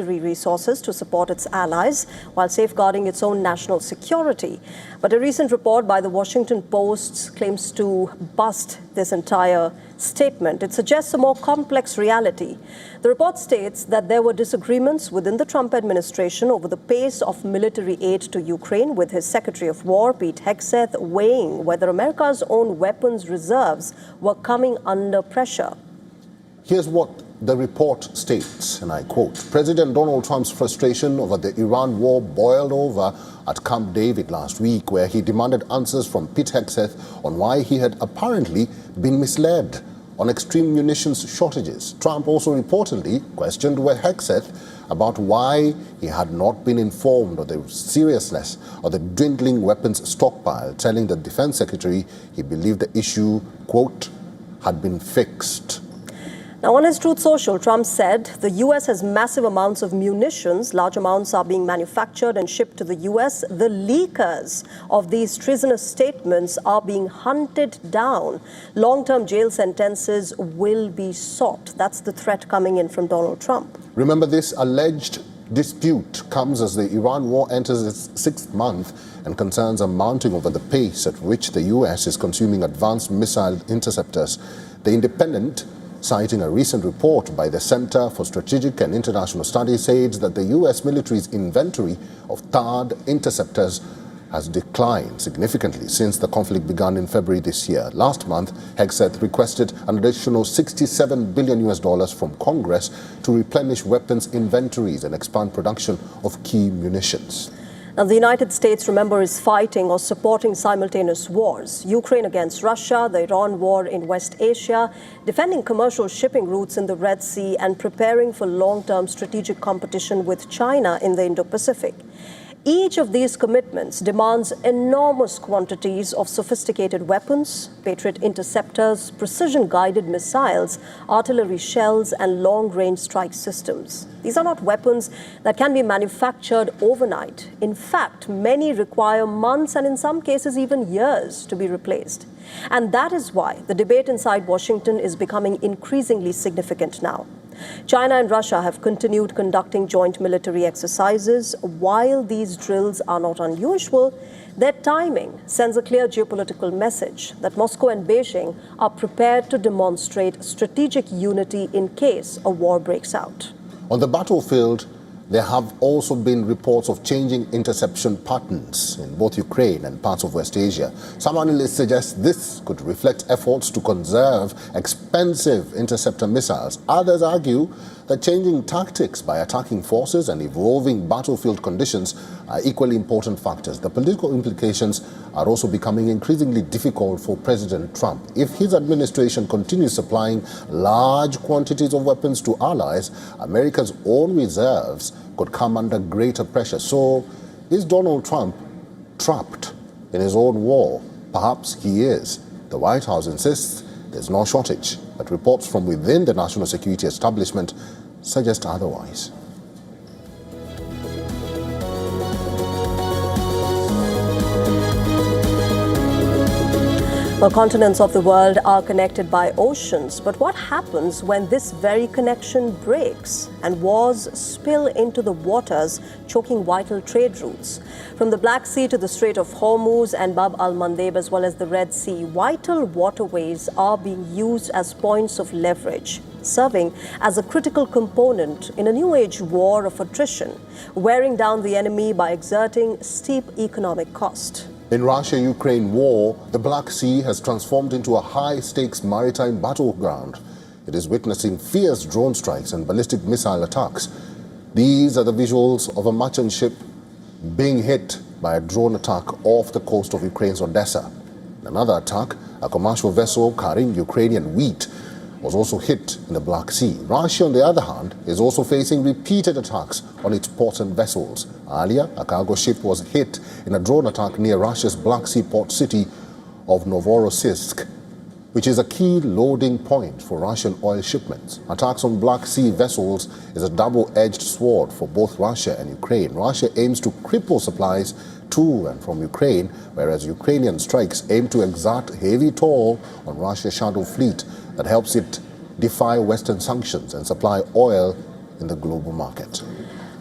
resources to support its allies while safeguarding its own national security. But a recent report by the Washington Post claims to bust this entire statement. It suggests a more complex reality. The report states that there were disagreements within the Trump administration over the pace of military aid to Ukraine, with his Secretary of War, Pete Hegseth, weighing whether America's own weapons reserves were coming under pressure. Here's what the report states, and I quote, President Donald Trump's frustration over the Iran war boiled over at Camp David last week, where he demanded answers from Pete Hegseth on why he had apparently been misled on extreme munitions shortages. Trump also reportedly questioned Hegseth about why he had not been informed of the seriousness of the dwindling weapons stockpile, telling the defense secretary he believed the issue, quote, had been fixed. Now, on his Truth Social, Trump said the U.S. has massive amounts of munitions. Large amounts are being manufactured and shipped to the U.S. The leakers of these treasonous statements are being hunted down. Long-term jail sentences will be sought. That's the threat coming in from Donald Trump. Remember, this alleged dispute comes as the Iran war enters its 6th month and concerns are mounting over the pace at which the U.S. is consuming advanced missile interceptors. The Independent, citing a recent report by the Center for Strategic and International Studies, says that the U.S. military's inventory of THAAD interceptors has declined significantly since the conflict began in February this year. Last month, Hegseth requested an additional $67 billion from Congress to replenish weapons inventories and expand production of key munitions. Now, the United States, remember, is fighting or supporting simultaneous wars. Ukraine against Russia, the Iran war in West Asia, defending commercial shipping routes in the Red Sea, and preparing for long-term strategic competition with China in the Indo-Pacific. Each of these commitments demands enormous quantities of sophisticated weapons, Patriot interceptors, precision-guided missiles, artillery shells, and long-range strike systems. These are not weapons that can be manufactured overnight. In fact, many require months and in some cases even years to be replaced. And that is why the debate inside Washington is becoming increasingly significant now. China and Russia have continued conducting joint military exercises. While these drills are not unusual, their timing sends a clear geopolitical message that Moscow and Beijing are prepared to demonstrate strategic unity in case a war breaks out. On the battlefield, there have also been reports of changing interception patterns in both Ukraine and parts of West Asia. Some analysts suggest this could reflect efforts to conserve expensive interceptor missiles. Others argue that changing tactics by attacking forces and evolving battlefield conditions are equally important factors. The political implications are also becoming increasingly difficult for President Trump. If his administration continues supplying large quantities of weapons to allies, America's own reserves could come under greater pressure. So, is Donald Trump trapped in his own war? Perhaps he is. The White House insists there's no shortage, but reports from within the national security establishment suggest otherwise. The continents of the world are connected by oceans, but what happens when this very connection breaks and wars spill into the waters, choking vital trade routes? From the Black Sea to the Strait of Hormuz and Bab al-Mandeb, as well as the Red Sea, vital waterways are being used as points of leverage, serving as a critical component in a new age war of attrition, wearing down the enemy by exerting steep economic cost. In Russia-Ukraine war, the Black Sea has transformed into a high-stakes maritime battleground. It is witnessing fierce drone strikes and ballistic missile attacks. These are the visuals of a merchant ship being hit by a drone attack off the coast of Ukraine's Odessa. In another attack, a commercial vessel carrying Ukrainian wheat was also hit in the Black Sea. Russia, on the other hand, is also facing repeated attacks on its ports and vessels. Earlier, a cargo ship was hit in a drone attack near Russia's Black Sea port city of Novorossiysk, which is a key loading point for Russian oil shipments. Attacks on Black Sea vessels is a double-edged sword for both Russia and Ukraine. Russia aims to cripple supplies to and from Ukraine, whereas Ukrainian strikes aim to exert heavy toll on Russia's shadow fleet that helps it defy Western sanctions and supply oil in the global market.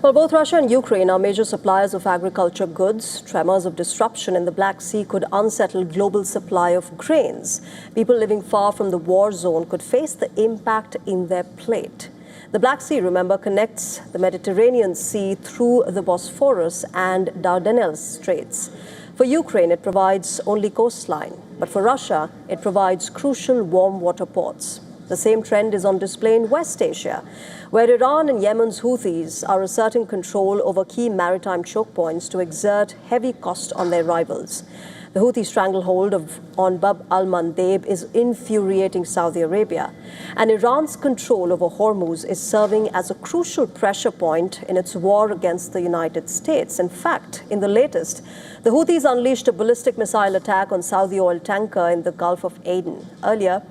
Well, both Russia and Ukraine are major suppliers of agriculture goods. Tremors of disruption in the Black Sea could unsettle global supply of grains. People living far from the war zone could face the impact in their plate. The Black Sea, remember, connects the Mediterranean Sea through the Bosphorus and Dardanelles Straits. For Ukraine, it provides only coastline, but for Russia, it provides crucial warm water ports. The same trend is on display in West Asia, where Iran and Yemen's Houthis are asserting control over key maritime choke points to exert heavy cost on their rivals. The Houthi stranglehold on Bab al-Mandeb is infuriating Saudi Arabia, and Iran's control over Hormuz is serving as a crucial pressure point in its war against the United States. In fact, in the latest, the Houthis unleashed a ballistic missile attack on Saudi oil tanker in the Gulf of Aden. Earlier,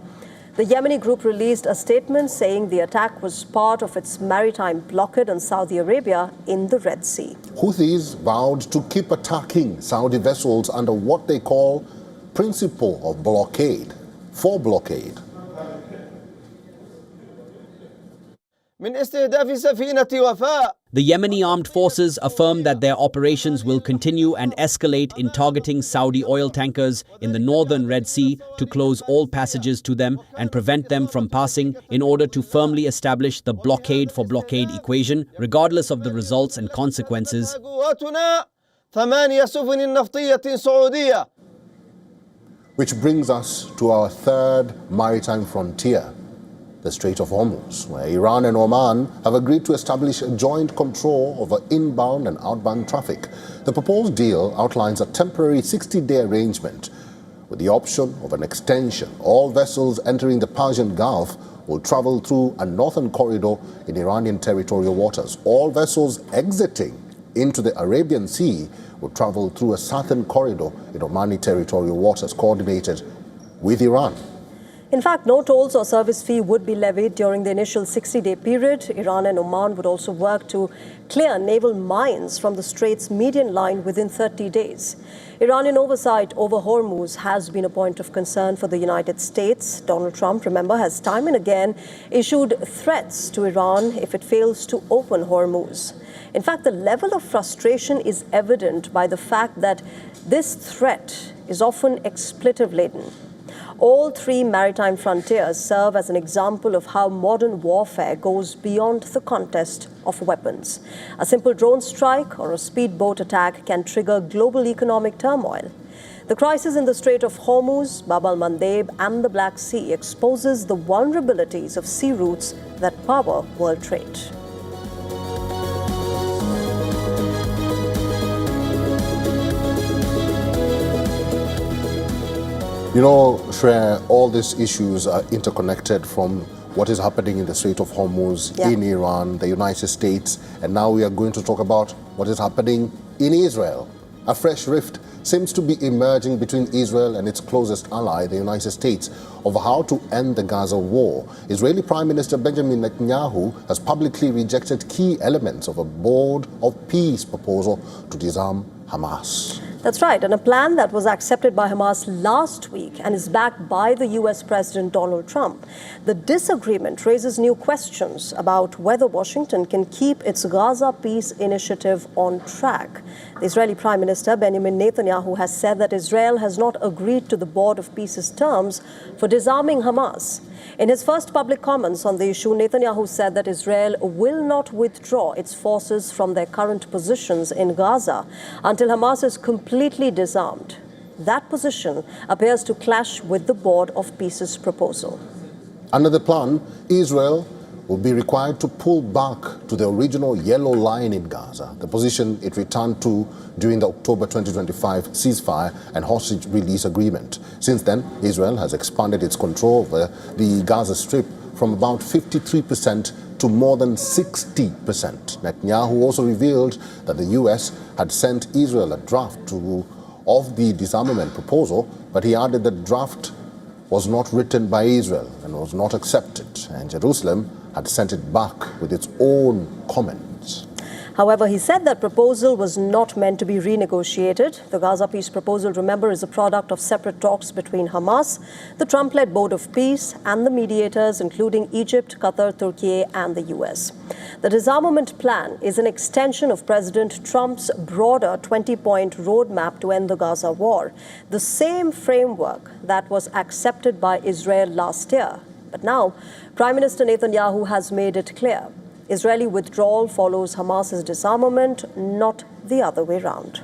the Yemeni group released a statement saying the attack was part of its maritime blockade on Saudi Arabia in the Red Sea. Houthis vowed to keep attacking Saudi vessels under what they call principle of blockade, for blockade. The Yemeni armed forces affirm that their operations will continue and escalate in targeting Saudi oil tankers in the northern Red Sea to close all passages to them and prevent them from passing in order to firmly establish the blockade for blockade equation, regardless of the results and consequences. Which brings us to our third maritime frontier, the Strait of Hormuz, where Iran and Oman have agreed to establish a joint control over inbound and outbound traffic. The proposed deal outlines a temporary 60-day arrangement with the option of an extension. All vessels entering the Persian Gulf will travel through a northern corridor in Iranian territorial waters. All vessels exiting into the Arabian Sea will travel through a southern corridor in Omani territorial waters, coordinated with Iran. In fact, no tolls or service fee would be levied during the initial 60-day period. Iran and Oman would also work to clear naval mines from the Strait's median line within 30 days. Iranian oversight over Hormuz has been a point of concern for the United States. Donald Trump, remember, has time and again issued threats to Iran if it fails to open Hormuz. In fact, the level of frustration is evident by the fact that this threat is often expletive-laden. All three maritime frontiers serve as an example of how modern warfare goes beyond the contest of weapons. A simple drone strike or a speedboat attack can trigger global economic turmoil. The crisis in the Strait of Hormuz, Bab al-Mandeb, and the Black Sea exposes the vulnerabilities of sea routes that power world trade. You know, Shreya, all these issues are interconnected, from what is happening in the Strait of Hormuz, in Iran, the United States, and now we are going to talk about what is happening in Israel. A fresh rift seems to be emerging between Israel and its closest ally, the United States, over how to end the Gaza war. Israeli Prime Minister Benjamin Netanyahu has publicly rejected key elements of a board of peace proposal to disarm Hamas. That's right, and a plan that was accepted by Hamas last week and is backed by the US President Donald Trump. The disagreement raises new questions about whether Washington can keep its Gaza peace initiative on track. The Israeli Prime Minister Benjamin Netanyahu has said that Israel has not agreed to the Board of Peace's terms for disarming Hamas. In his first public comments on the issue, Netanyahu said that Israel will not withdraw its forces from their current positions in Gaza until Hamas is completely disarmed. That position appears to clash with the Board of Peace's proposal. Under the plan, Israel will be required to pull back to the original yellow line in Gaza, the position it returned to during the October 2025 ceasefire and hostage release agreement. Since then, Israel has expanded its control over the Gaza Strip from about 53% to more than 60%. Netanyahu also revealed that the US had sent Israel a draft of the disarmament proposal, but he added that draft was not written by Israel and was not accepted, and Jerusalem had sent it back with its own comments. However, he said that proposal was not meant to be renegotiated. The Gaza peace proposal, remember, is a product of separate talks between Hamas, the Trump-led Board of Peace, and the mediators, including Egypt, Qatar, Turkey, and the US. The disarmament plan is an extension of President Trump's broader 20-point roadmap to end the Gaza war, the same framework that was accepted by Israel last year. But now, Prime Minister Netanyahu has made it clear. Israeli withdrawal follows Hamas's disarmament, not the other way round.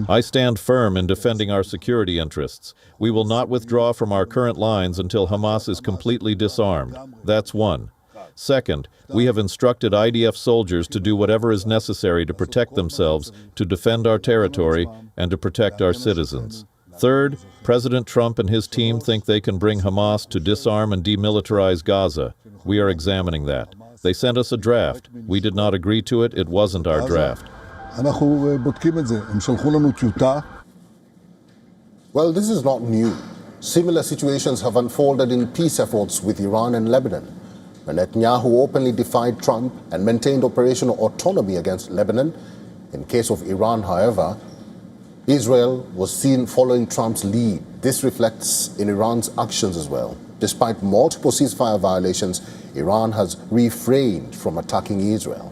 I stand firm in defending our security interests. We will not withdraw from our current lines until Hamas is completely disarmed. That's one. Second, we have instructed IDF soldiers to do whatever is necessary to protect themselves, to defend our territory, and to protect our citizens. Third, President Trump and his team think they can bring Hamas to disarm and demilitarize Gaza. We are examining that. They sent us a draft. We did not agree to it. It wasn't our draft. Well, this is not new. Similar situations have unfolded in peace efforts with Iran and Lebanon. When Netanyahu openly defied Trump and maintained operational autonomy against Lebanon. In case of Iran, however, Israel was seen following Trump's lead. This reflects in Iran's actions as well. Despite multiple ceasefire violations, Iran has refrained from attacking Israel.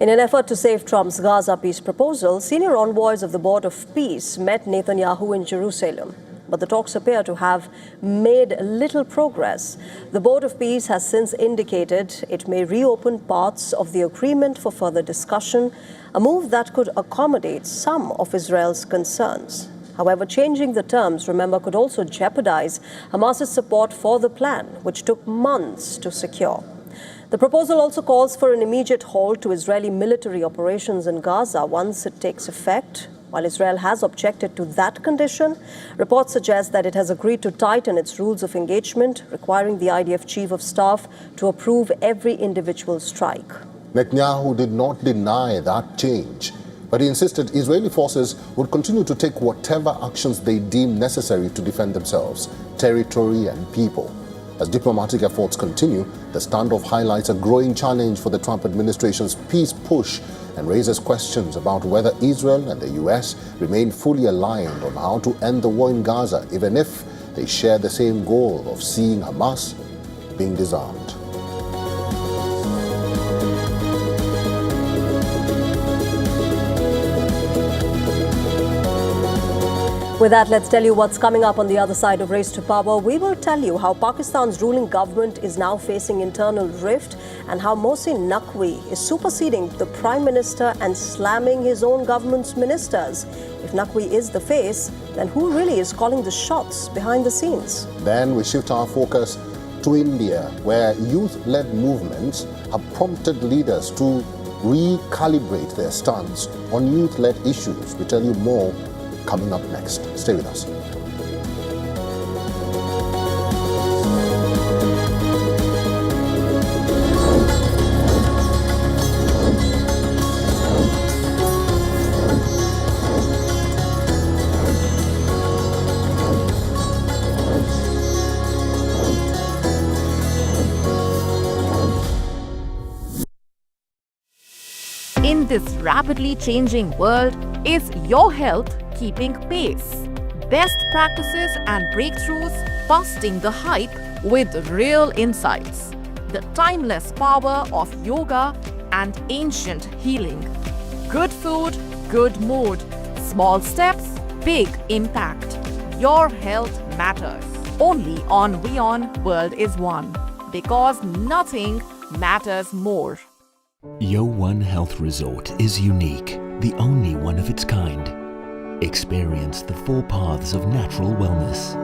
In an effort to save Trump's Gaza peace proposal, senior envoys of the Board of Peace met Netanyahu in Jerusalem. But the talks appear to have made little progress. The Board of Peace has since indicated it may reopen parts of the agreement for further discussion, a move that could accommodate some of Israel's concerns. However, changing the terms, remember, could also jeopardize Hamas's support for the plan, which took months to secure. The proposal also calls for an immediate halt to Israeli military operations in Gaza once it takes effect. While Israel has objected to that condition, reports suggest that it has agreed to tighten its rules of engagement, requiring the IDF chief of staff to approve every individual strike. Netanyahu did not deny that change, but he insisted Israeli forces would continue to take whatever actions they deem necessary to defend themselves, territory and people. As diplomatic efforts continue, the standoff highlights a growing challenge for the Trump administration's peace push and raises questions about whether Israel and the US remain fully aligned on how to end the war in Gaza, even if they share the same goal of seeing Hamas being disarmed. With that, let's tell you what's coming up on the other side of Race to Power. We will tell you how Pakistan's ruling government is now facing internal rift and how Mohsin Naqvi is superseding the Prime Minister and slamming his own government's ministers. If Naqvi is the face, then who really is calling the shots behind the scenes? Then we shift our focus to India, where youth-led movements have prompted leaders to recalibrate their stance on youth-led issues. We tell you more coming up next. Stay with us. In this rapidly changing world, is your health keeping pace? Best practices and breakthroughs, busting the hype with real insights. The timeless power of yoga and ancient healing. Good food, good mood. Small steps, big impact. Your health matters. Only on WION World is One. Because nothing matters more. WION Health Resort is unique, the only one of its kind. Experience the 4 paths of natural wellness: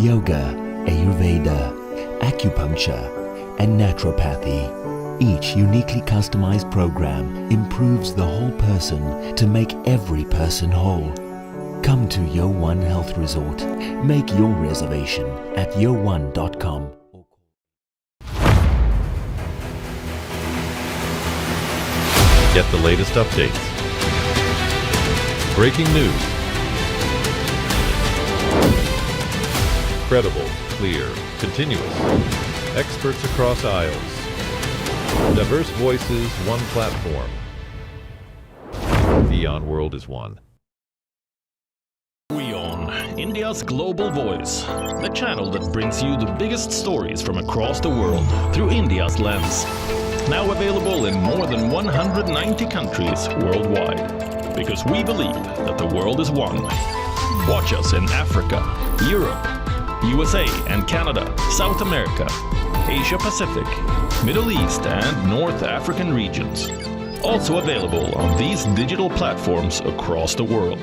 yoga, Ayurveda, acupuncture, and naturopathy. Each uniquely customized program improves the whole person to make every person whole. Come to WION Health Resort. Make your reservation at yowon.com. Get the latest updates. Breaking news. Credible, clear, continuous. Experts across aisles. Diverse voices, one platform. WION World is one. WION, India's global voice. The channel that brings you the biggest stories from across the world through India's lens. Now available in more than 190 countries worldwide. Because we believe that the world is one. Watch us in Africa, Europe, USA and Canada, South America, Asia Pacific, Middle East and North African regions. Also available on these digital platforms across the world.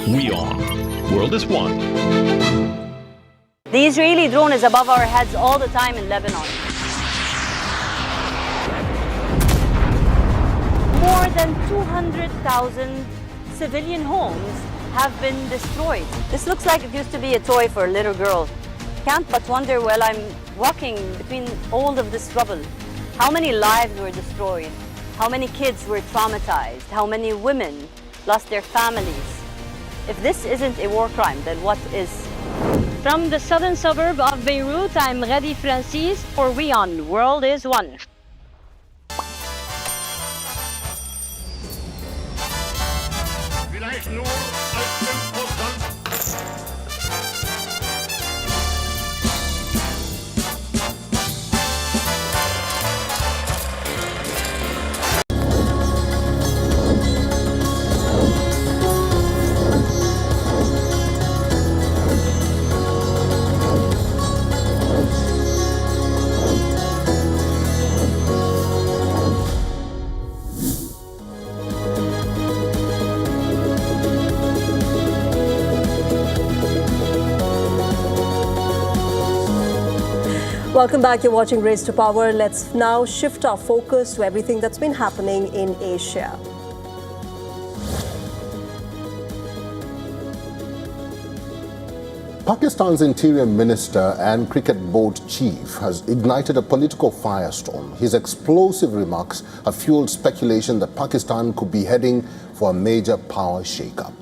WION, World is one. The Israeli drone is above our heads all the time in Lebanon. More than 200,000 civilian homes have been destroyed. This looks like it used to be a toy for a little girl. Can't but wonder while I'm walking between all of this rubble, how many lives were destroyed, how many kids were traumatized, how many women lost their families. If this isn't a war crime, then what is? From the southern suburb of Beirut, I'm Radi Francis for WION, World is One. Welcome back. You're watching Race to Power. Let's now shift our focus to everything that's been happening in Asia. Pakistan's Interior Minister and Cricket Board Chief has ignited a political firestorm. His explosive remarks have fueled speculation that Pakistan could be heading for a major power shake-up.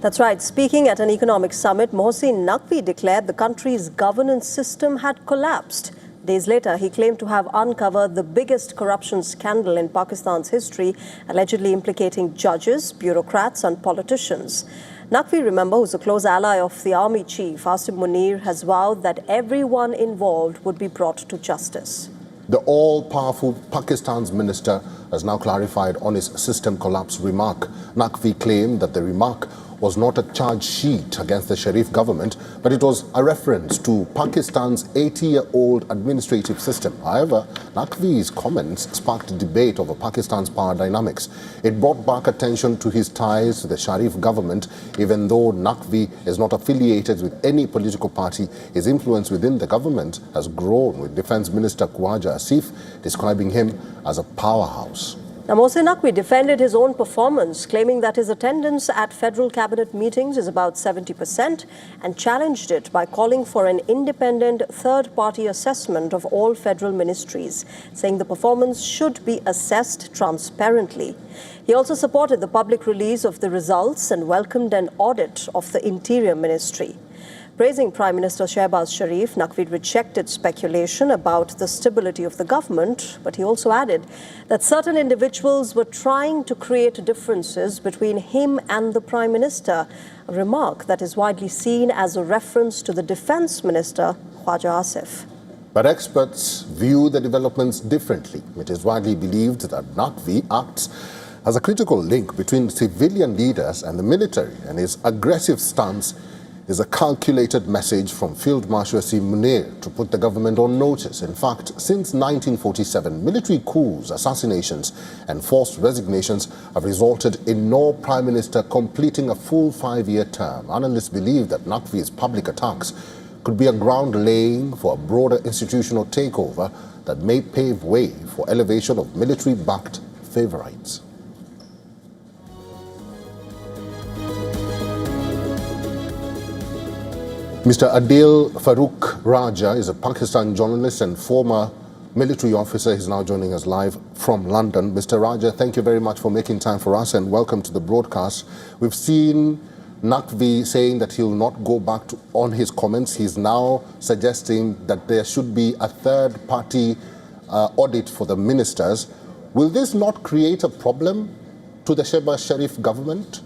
That's right. Speaking at an economic summit, Mohsin Naqvi declared the country's governance system had collapsed. Days later, he claimed to have uncovered the biggest corruption scandal in Pakistan's history, allegedly implicating judges, bureaucrats and politicians. Naqvi, remember, who's a close ally of the army chief, Asim Munir, has vowed that everyone involved would be brought to justice. The all-powerful Pakistan's minister has now clarified on his system collapse remark. Naqvi claimed that the remark was not a charge sheet against the Sharif government, but it was a reference to Pakistan's 80-year-old administrative system. However, Naqvi's comments sparked debate over Pakistan's power dynamics. It brought back attention to his ties to the Sharif government. Even though Naqvi is not affiliated with any political party, his influence within the government has grown, with Defense Minister Khwaja Asif describing him as a powerhouse. Now, Mohsin Naqvi defended his own performance, claiming that his attendance at federal cabinet meetings is about 70%, and challenged it by calling for an independent third-party assessment of all federal ministries, saying the performance should be assessed transparently. He also supported the public release of the results and welcomed an audit of the Interior Ministry. Praising Prime Minister Shehbaz Sharif, Naqvi rejected speculation about the stability of the government, but he also added that certain individuals were trying to create differences between him and the Prime Minister, a remark that is widely seen as a reference to the Defense Minister, Khwaja Asif. But experts view the developments differently. It is widely believed that Naqvi acts as a critical link between civilian leaders and the military, and his aggressive stance is a calculated message from Field Marshal Asim Munir to put the government on notice. In fact, since 1947, military coups, assassinations and forced resignations have resulted in no prime minister completing a full 5-year term. Analysts believe that Naqvi's public attacks could be a ground laying for a broader institutional takeover that may pave way for elevation of military-backed favorites. Mr. Adil Farooq Raja is a Pakistan journalist and former military officer. He's now joining us live from London. Mr. Raja, thank you very much for making time for us and welcome to the broadcast. We've seen Naqvi saying that he'll not go back on his comments. He's now suggesting that there should be a third-party audit for the ministers. Will this not create a problem to the Shehbaz Sharif government?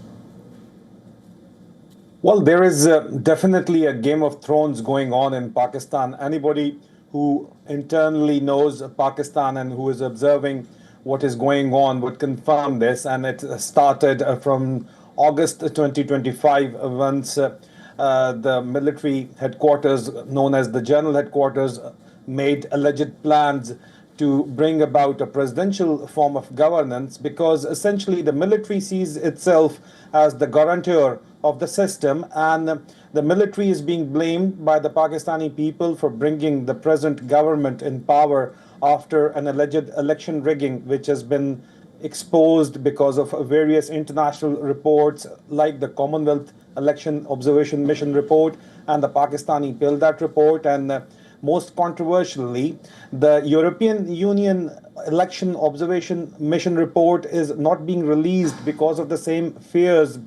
Well, there is definitely a Game of Thrones going on in Pakistan. Anybody who internally knows Pakistan and who is observing what is going on would confirm this. And it started from August 2025, once the military headquarters, known as the General Headquarters, made alleged plans to bring about a presidential form of governance, because essentially the military sees itself as the guarantor of the system, and the military is being blamed by the Pakistani people for bringing the present government in power after an alleged election rigging, which has been exposed because of various international reports like the Commonwealth Election Observation Mission report and the Pakistani Pildat report, and most controversially, the European Union Election Observation Mission report is not being released because of the same fears,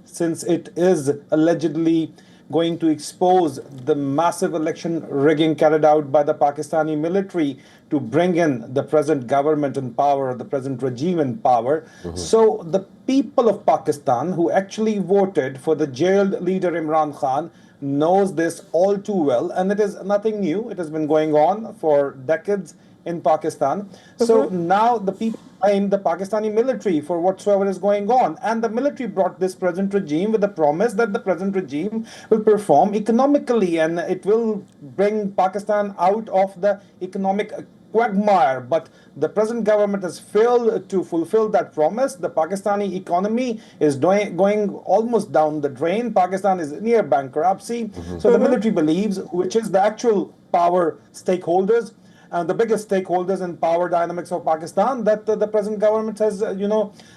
since it is allegedly going to expose the massive election rigging carried out by the Pakistani military to bring in the present government in power, the present regime in power. So the people of Pakistan who actually voted for the jailed leader Imran Khan knows this all too well, and it is nothing new. It has been going on for decades in Pakistan. So now the people blame the Pakistani military for whatsoever is going on. And the military brought this present regime with the promise that the present regime will perform economically and it will bring Pakistan out of the economic quagmire. But the present government has failed to fulfill that promise. The Pakistani economy is going almost down the drain. Pakistan is near bankruptcy. So the military believes, which is the actual power stakeholders, and the biggest stakeholders in power dynamics of Pakistan, that the present government has,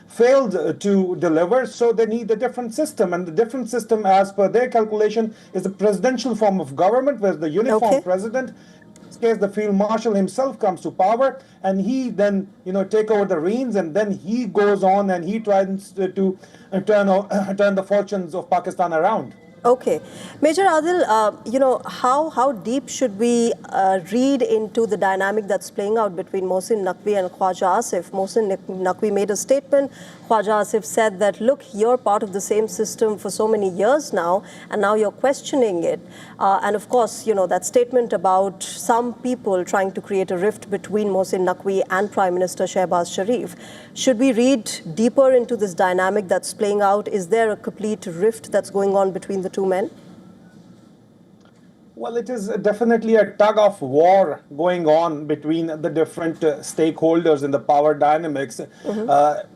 failed to deliver. So they need a different system, and the different system, as per their calculation, is a presidential form of government, where the uniform president, in this case the field marshal himself, comes to power, and he then, take over the reins, and then he goes on and he tries to turn the fortunes of Pakistan around. Okay. Major Adil, how deep should we read into the dynamic that's playing out between Mohsin Naqvi and Khwaja Asif? Mohsin Naqvi made a statement. Khwaja Asif said that, look, you're part of the same system for so many years now, and now you're questioning it. And of course, that statement about some people trying to create a rift between Mohsin Naqvi and Prime Minister Shehbaz Sharif. Should we read deeper into this dynamic that's playing out? Is there a complete rift that's going on between the two men? Well, it is definitely a tug of war going on between the different stakeholders in the power dynamics.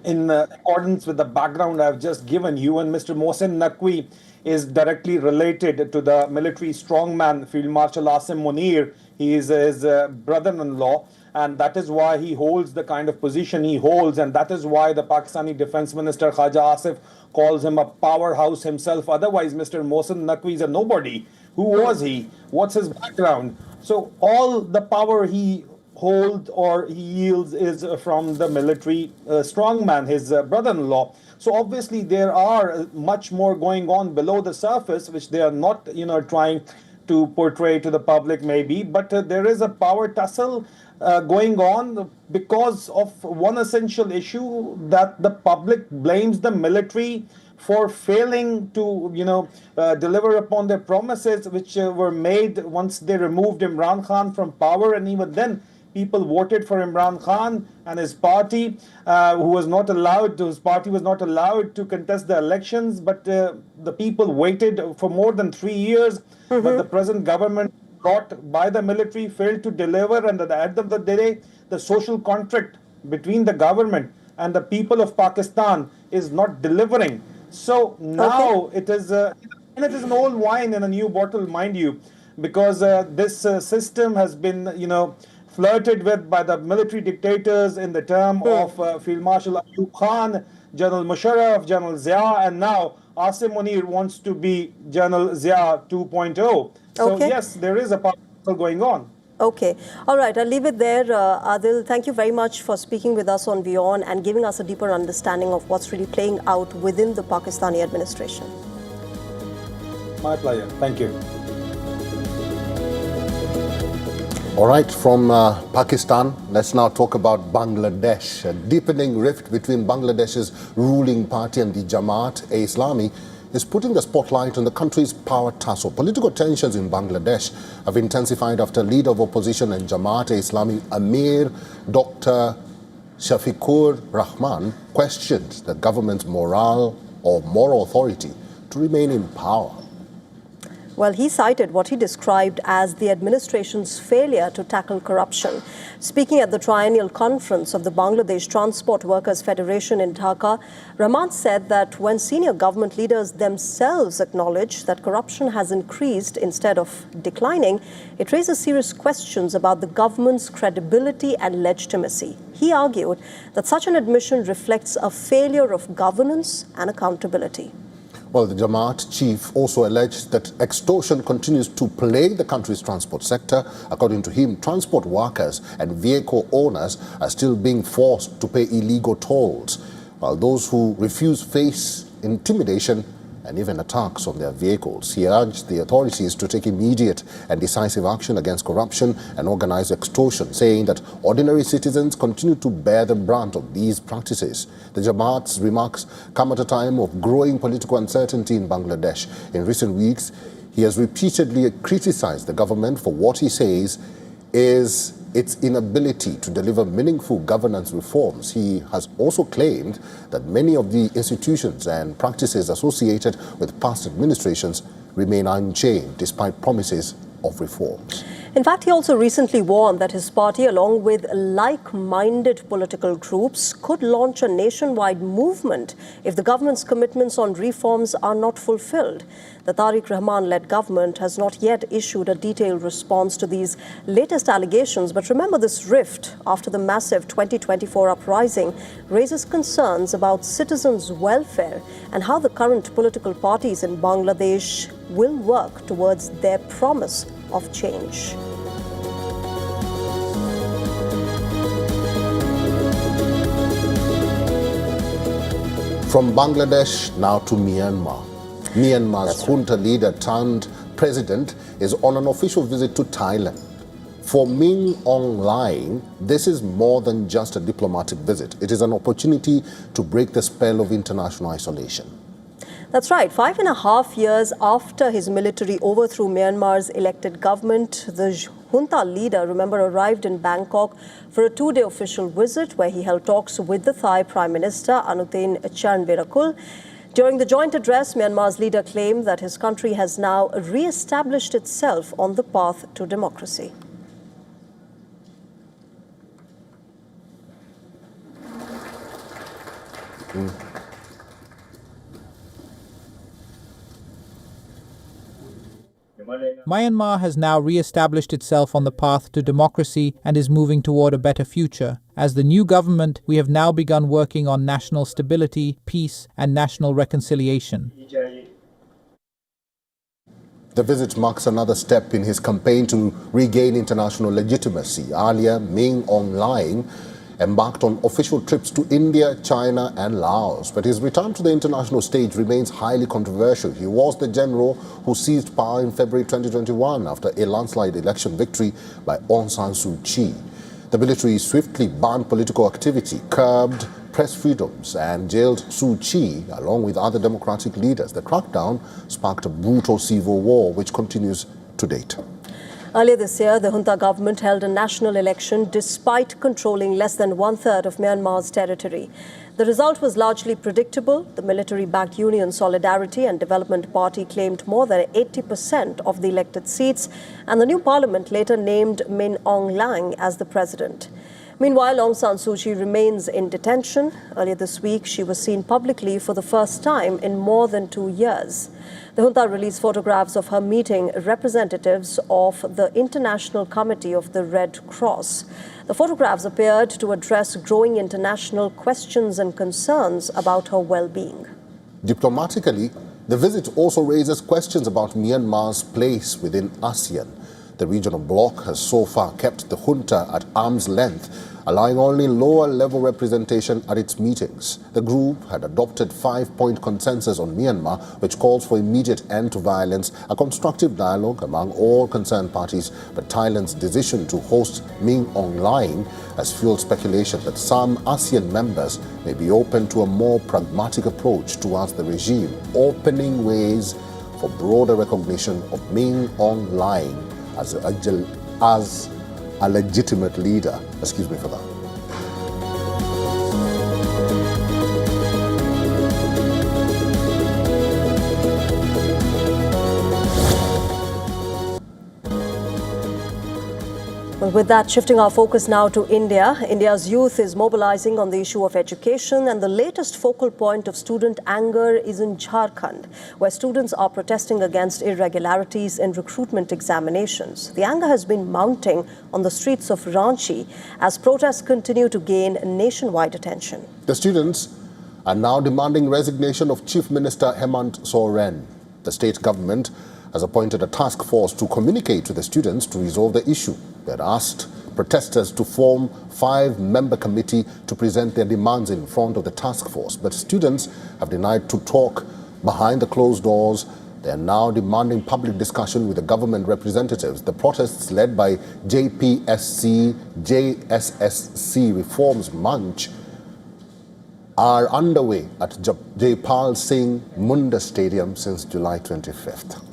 In accordance with the background I've just given you, and Mr. Mohsin Naqvi is directly related to the military strongman, Field Marshal Asim Munir. He is his brother-in-law, and that is why he holds the kind of position he holds, and that is why the Pakistani Defense Minister Khwaja Asif calls him a powerhouse himself. Otherwise, Mr. Mohsin Naqvi is a nobody. Who was he? What's his background? So all the power he holds or he yields is from the military strongman, his brother-in-law. So obviously there are much more going on below the surface, which they are not, trying to portray to the public maybe, but there is a power tussle going on because of one essential issue, that the public blames the military for failing to, deliver upon their promises, which were made once they removed Imran Khan from power. And even then, people voted for Imran Khan and his party, whose party was not allowed to contest the elections. But the people waited for more than 3 years. But the present government, brought by the military, failed to deliver. And at the end of the day, the social contract between the government and the people of Pakistan is not delivering. So now it is an old wine in a new bottle, mind you, because this system has been, flirted with by the military dictators in the term of Field Marshal Ayub Khan, General Musharraf, General Zia, and now Asim Munir wants to be General Zia 2.0. So yes, there is a battle going on. Okay. All right. I'll leave it there. Adil, thank you very much for speaking with us on WION and giving us a deeper understanding of what's really playing out within the Pakistani administration. My pleasure. Thank you. All right, from Pakistan, let's now talk about Bangladesh. A deepening rift between Bangladesh's ruling party and the Jamaat-e-Islami is putting the spotlight on the country's power tussle. Political tensions in Bangladesh have intensified after leader of opposition and Jamaat-e-Islami Amir Dr. Shafiqur Rahman questioned the government's moral authority to remain in power. Well, he cited what he described as the administration's failure to tackle corruption. Speaking at the triennial conference of the Bangladesh Transport Workers Federation in Dhaka, Rahman said that when senior government leaders themselves acknowledge that corruption has increased instead of declining, it raises serious questions about the government's credibility and legitimacy. He argued that such an admission reflects a failure of governance and accountability. Well, the Jamaat chief also alleged that extortion continues to plague the country's transport sector. According to him, transport workers and vehicle owners are still being forced to pay illegal tolls, while those who refuse face intimidation and even attacks on their vehicles. He urged the authorities to take immediate and decisive action against corruption and organized extortion, saying that ordinary citizens continue to bear the brunt of these practices. The Jamaat's remarks come at a time of growing political uncertainty in Bangladesh. In recent weeks, he has repeatedly criticized the government for what he says is its inability to deliver meaningful governance reforms. He has also claimed that many of the institutions and practices associated with past administrations remain unchanged despite promises of reforms. In fact, he also recently warned that his party, along with like-minded political groups, could launch a nationwide movement if the government's commitments on reforms are not fulfilled. The Tariq Rahman-led government has not yet issued a detailed response to these latest allegations. But remember, this rift after the massive 2024 uprising raises concerns about citizens' welfare and how the current political parties in Bangladesh will work towards their promise of change. From Bangladesh now to Myanmar. Myanmar's junta leader turned president is on an official visit to Thailand. For Min Aung Hlaing, this is more than just a diplomatic visit. It is an opportunity to break the spell of international isolation. That's right. 5.5 years after his military overthrew Myanmar's elected government, the junta leader, remember, arrived in Bangkok for a 2-day official visit where he held talks with the Thai Prime Minister Anutin Charnvirakul. During the joint address, Myanmar's leader claimed that his country has now re-established itself on the path to democracy. Myanmar has now re-established itself on the path to democracy and is moving toward a better future. As the new government, we have now begun working on national stability, peace, and national reconciliation. The visit marks another step in his campaign to regain international legitimacy. Earlier, Min Aung Hlaing embarked on official trips to India, China and Laos. But his return to the international stage remains highly controversial. He was the general who seized power in February 2021 after a landslide election victory by Aung San Suu Kyi. The military swiftly banned political activity, curbed press freedoms and jailed Suu Kyi along with other democratic leaders. The crackdown sparked a brutal civil war which continues to date. Earlier this year, the junta government held a national election despite controlling less than 1/3 of Myanmar's territory. The result was largely predictable. The military-backed Union Solidarity and Development Party claimed more than 80% of the elected seats, and the new parliament later named Min Aung Hlaing as the president. Meanwhile, Aung San Suu Kyi remains in detention. Earlier this week, she was seen publicly for the first time in more than 2 years. The junta released photographs of her meeting representatives of the International Committee of the Red Cross. The photographs appeared to address growing international questions and concerns about her well-being. Diplomatically, the visit also raises questions about Myanmar's place within ASEAN. The regional bloc has so far kept the junta at arm's length allowing only lower-level representation at its meetings. The group had adopted 5-point consensus on Myanmar, which calls for immediate end to violence, a constructive dialogue among all concerned parties. But Thailand's decision to host Min Aung Hlaing has fueled speculation that some ASEAN members may be open to a more pragmatic approach towards the regime, opening ways for broader recognition of Min Aung Hlaing as a legitimate leader. Excuse me for that. Well, with that, shifting our focus now to India. India's youth is mobilizing on the issue of education, and the latest focal point of student anger is in Jharkhand, where students are protesting against irregularities in recruitment examinations. The anger has been mounting on the streets of Ranchi as protests continue to gain nationwide attention. The students are now demanding resignation of Chief Minister Hemant Soren. The state government has appointed a task force to communicate to the students to resolve the issue. They had asked protesters to form a 5-member committee to present their demands in front of the task force. But students have denied to talk behind the closed doors. They are now demanding public discussion with the government representatives. The protests led by JPSC, JSSC Reforms Munch are underway at Jaipal Singh Munda Stadium since July 25th.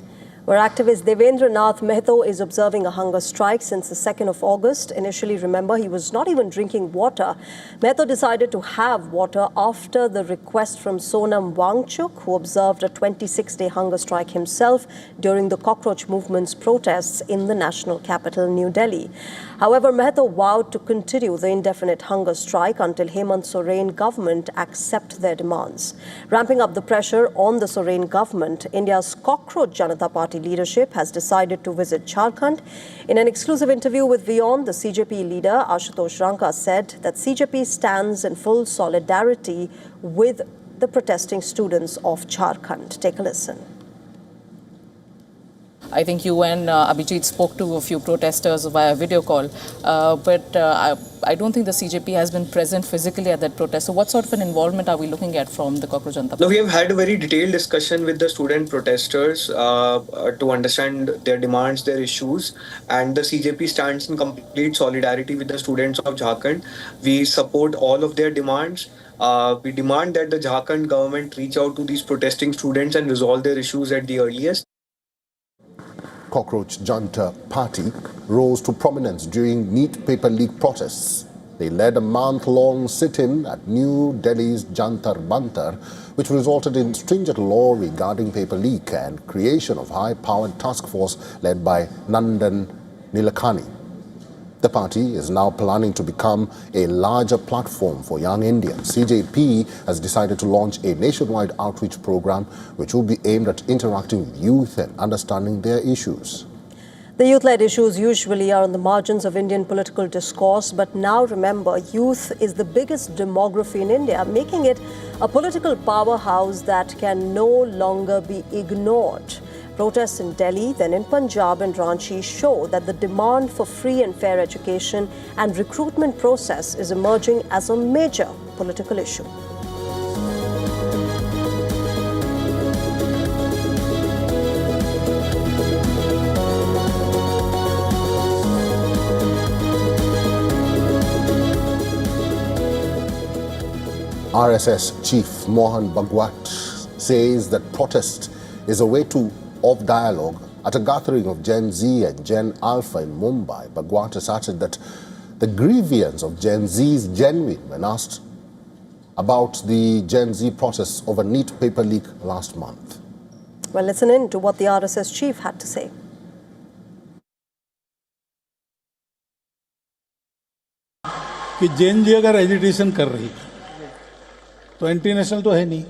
Where activist Devendra Nath Mehto is observing a hunger strike since the 2nd of August. Initially, remember, he was not even drinking water. Mehto decided to have water after the request from Sonam Wangchuk, who observed a 26-day hunger strike himself during the cockroach movement's protests in the national capital, New Delhi. However, Mehto vowed to continue the indefinite hunger strike until Hemant Soren government accept their demands. Ramping up the pressure on the Soren government, India's Cockroach Janata Party leadership has decided to visit Jharkhand. In an exclusive interview with WION, the CJP leader Ashutosh Ranka said that CJP stands in full solidarity with the protesting students of Jharkhand. Take a listen. I think you and Abhijit spoke to a few protesters via video call, but I don't think the CJP has been present physically at that protest. So what sort of an involvement are we looking at from the Cockroach Janata Party? No, we have had a very detailed discussion with the student protesters to understand their demands, their issues, and the CJP stands in complete solidarity with the students of Jharkhand. We support all of their demands. We demand that the Jharkhand government reach out to these protesting students and resolve their issues at the earliest. Cockroach Junta Party rose to prominence during Neat Paper Leak protests. They led a month-long sit-in at New Delhi's Jantar Mantar, which resulted in stringent law regarding paper leak and creation of high-powered task force led by Nandan Nilekani. The party is now planning to become a larger platform for young Indians. CJP has decided to launch a nationwide outreach program which will be aimed at interacting with youth and understanding their issues. The youth-led issues usually are on the margins of Indian political discourse, but now remember, youth is the biggest demography in India, making it a political powerhouse that can no longer be ignored. Protests in Delhi, then in Punjab and Ranchi show that the demand for free and fair education and recruitment process is emerging as a major political issue. RSS Chief Mohan Bhagwat says that protest is a way of dialogue. At a gathering of Gen Z and Gen Alpha in Mumbai, Bhagwat asserted that the grievance of Gen Z is genuine when asked about the Gen Z protests over Neat paper leak last month. Well, listen in to what the RSS chief had to say. कि जेन जी अगर agitation कर रही है तो international तो है नहीं.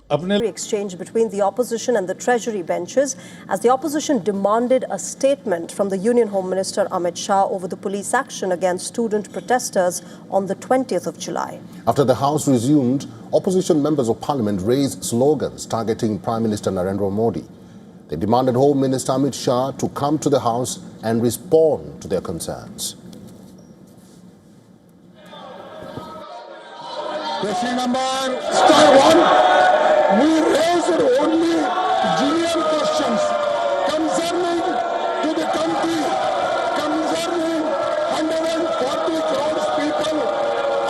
Exchange between the opposition and the treasury benches as the opposition demanded a statement from the Union Home Minister Amit Shah over the police action against student protesters on the 20th of July. After the House resumed, opposition members of parliament raised slogans targeting Prime Minister Narendra Modi. They demanded Home Minister Amit Shah to come to the House and respond to their concerns. Question number *1. We raised only general questions concerning to the country, concerning 140 crores people.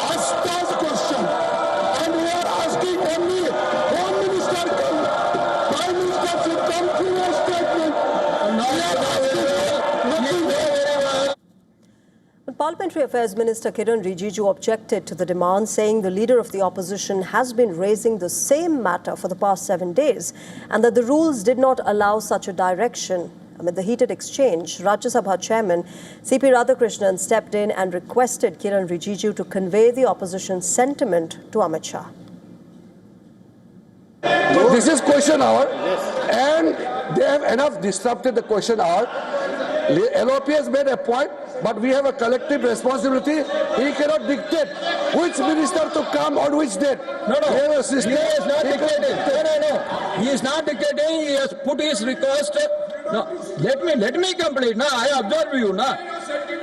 Asked us question, and we are asking only Home Minister come, Prime Minister should come to a statement. We are asking nothing more. Parliamentary Affairs Minister Kiran Rijiju objected to the demand, saying the leader of the opposition has been raising the same matter for the past 7 days and that the rules did not allow such a direction. Amid the heated exchange, Rajya Sabha Chairman C.P. Radhakrishnan stepped in and requested Kiran Rijiju to convey the opposition's sentiment to Amit Shah. So this is question hour, and they have enough disrupted the question hour. LOP has made a point, but we have a collective responsibility. He cannot dictate which minister to come on which date. No. We have a system. He is not dictating. No. He is not dictating. He has put his request. No. Let me complete. No, I observe you. No.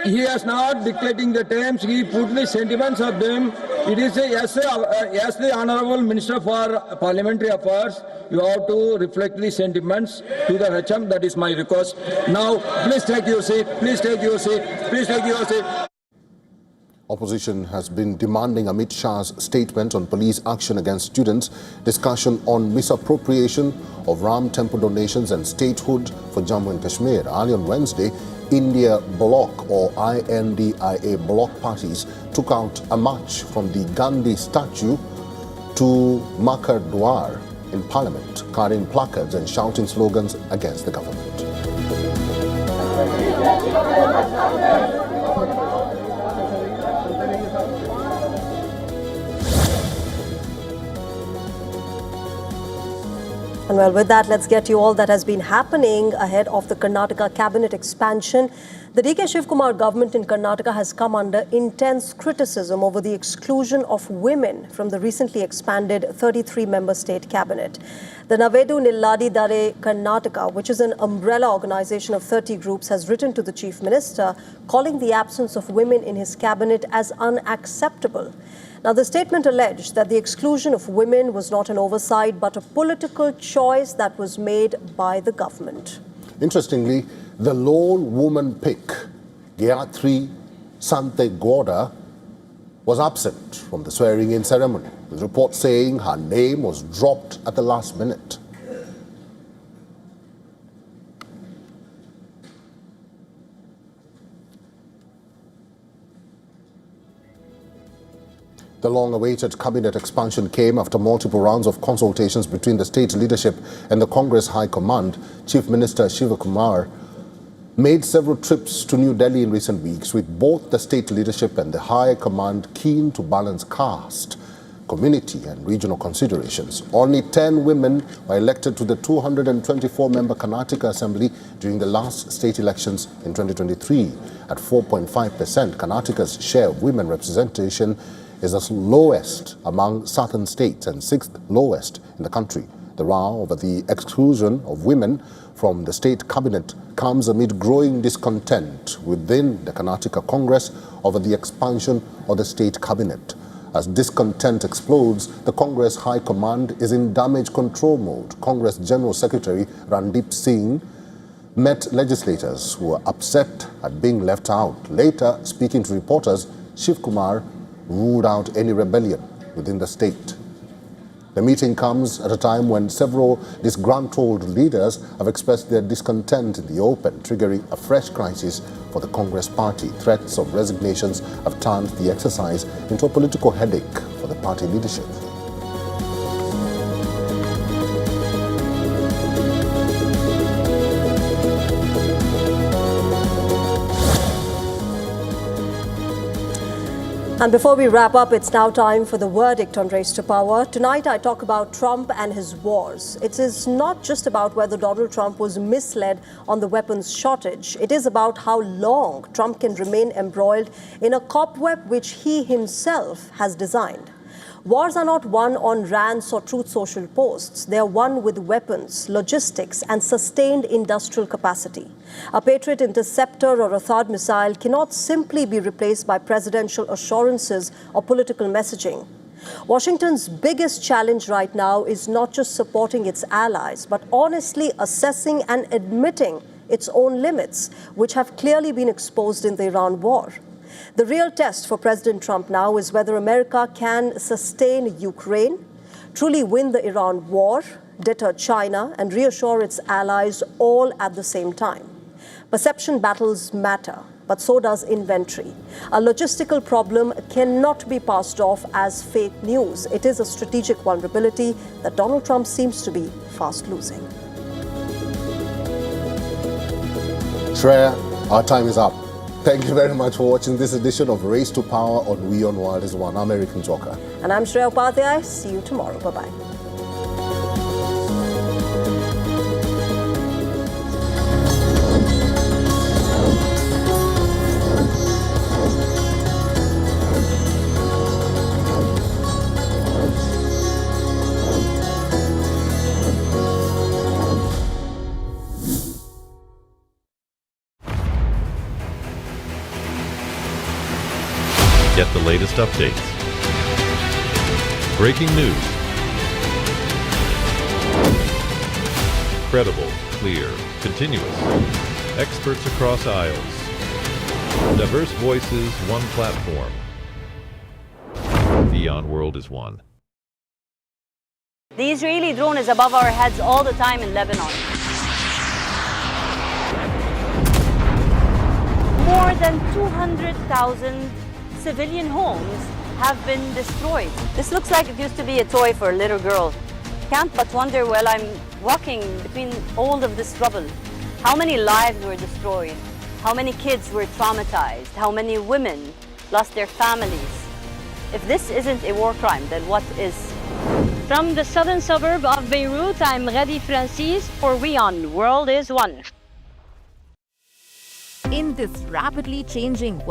He has not dictating the terms. He put the sentiments of them. It is as the Honorable Minister for Parliamentary Affairs, you have to reflect the sentiments to the HM. That is my request. Now, please take your seat. Please take your seat. Please take your seat. Opposition has been demanding Amit Shah's statement on police action against students, discussion on misappropriation of Ram temple donations and statehood for Jammu and Kashmir. Early on Wednesday, India Bloc or INDIA bloc parties took out a march from the Gandhi statue to Makar Dwar in Parliament, carrying placards and shouting slogans against the government. And well, with that, let's get you all that has been happening ahead of the Karnataka cabinet expansion. The D.K. Shivkumar government in Karnataka has come under intense criticism over the exclusion of women from the recently expanded 33-member state cabinet. The Navedu Nilladi Dare Karnataka, which is an umbrella organization of 30 groups, has written to the Chief Minister, calling the absence of women in his cabinet as unacceptable. Now, the statement alleged that the exclusion of women was not an oversight, but a political choice that was made by the government. Interestingly, the lone woman pick, Gayatri Santegoda, was absent from the swearing-in ceremony, with reports saying her name was dropped at the last minute. The long-awaited cabinet expansion came after multiple rounds of consultations between the state leadership and the Congress High Command. Chief Minister Shivakumar made several trips to New Delhi in recent weeks, with both the state leadership and the High Command keen to balance caste, community and regional considerations. Only 10 women were elected to the 224-member Karnataka Assembly during the last state elections in 2023. At 4.5%, Karnataka's share of women representation is the lowest among southern states and sixth lowest in the country. The row over the exclusion of women from the state cabinet comes amid growing discontent within the Karnataka Congress over the expansion of the state cabinet. As discontent explodes, the Congress High Command is in damage control mode. Congress General Secretary Randeep Singh met legislators who were upset at being left out. Later, speaking to reporters, Shivkumar ruled out any rebellion within the state. The meeting comes at a time when several disgruntled leaders have expressed their discontent in the open, triggering a fresh crisis for the Congress party. Threats of resignations have turned the exercise into a political headache for the party leadership. And before we wrap up, it's now time for the verdict on Race to Power. Tonight, I talk about Trump and his wars. It is not just about whether Donald Trump was misled on the weapons shortage. It is about how long Trump can remain embroiled in a cobweb which he himself has designed. Wars are not won on rants or truth social posts. They are won with weapons, logistics, and sustained industrial capacity. A Patriot interceptor or a THAAD missile cannot simply be replaced by presidential assurances or political messaging. Washington's biggest challenge right now is not just supporting its allies, but honestly assessing and admitting its own limits, which have clearly been exposed in the Iran war. The real test for President Trump now is whether America can sustain Ukraine, truly win the Iran war, deter China, and reassure its allies all at the same time. Perception battles matter, but so does inventory. A logistical problem cannot be passed off as fake news. It is a strategic vulnerability that Donald Trump seems to be fast losing. Shreya, our time is up. Thank you very much for watching this edition of Race to Power on WION The World is One. I'm Eric Njoka. And I'm Shreya Upadhyay. See you tomorrow. Bye-bye. Get the latest updates. Breaking news. Credible, clear, continuous. Experts across aisles. Diverse voices, one platform. WION World is one. The Israeli drone is above our heads all the time in Lebanon. More than 200,000 civilian homes have been destroyed. This looks like it used to be a toy for a little girl. Can't but wonder while I'm walking between all of this rubble, how many lives were destroyed, how many kids were traumatized, how many women lost their families. If this isn't a war crime, then what is? From the southern suburb of Beirut, I'm Radi Francis for WION World is One. In this rapidly changing